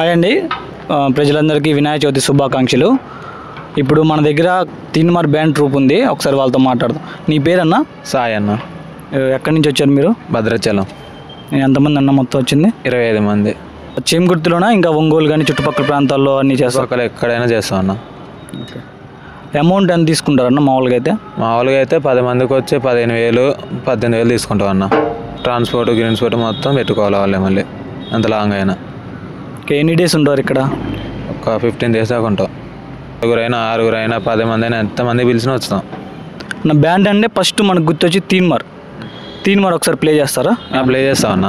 Hi అండి, ప్రజలందరికీ వినాయక చవితి శుభాకాంక్షలు. ఇప్పుడు మన దగ్గర తీన్మార్ బ్యాండ్ ట్రూప్ ఉంది, ఒకసారి వాళ్ళతో మాట్లాడదాం. నీ పేరన్నా? సాయి అన్న. ఎక్కడి నుంచి వచ్చారు మీరు? భద్రాచలం. ఎంతమంది అన్న మొత్తం వచ్చింది? 25 మంది. చేమకుర్తిలోనా ఇంకా ఒంగోలు కానీ చుట్టుపక్కల ప్రాంతాల్లో అన్నీ చేస్తారు? ఒకళ్ళు ఎక్కడైనా చేస్తాం అన్న. ఓకే. అమౌంట్ ఎంత తీసుకుంటారన్న మామూలుగా అయితే? మామూలుగా అయితే 10 మందికి వచ్చి 15,000 18,000 తీసుకుంటాం అన్న. ట్రాన్స్పోర్ట్ మొత్తం పెట్టుకోవాలి వాళ్ళే, మళ్ళీ అంత లాంగ్ అయినా. ఓకే. ఎన్ని డేస్ ఉంటారు ఇక్కడ? ఒక 15 days దాకా ఉంటాం. 6 అయినా 10 మంది అయినా ఎంతమంది పిలిచినా వస్తాం. నా బ్యాండ్ అంటే ఫస్ట్ మనకు గుర్తొచ్చి తీన్మార్ ఒకసారి ప్లే చేస్తారా? ప్లే చేస్తాం అన్న.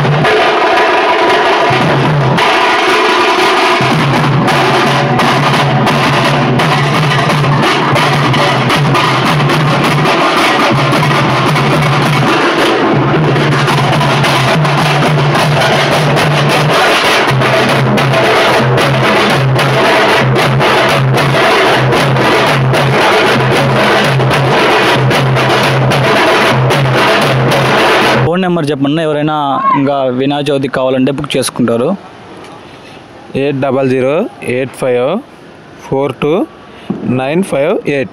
ఫోన్ నెంబర్ చెప్పండి, ఎవరైనా ఇంకా వినాయక చవితి కావాలంటే బుక్ చేసుకుంటారు. 8008542958.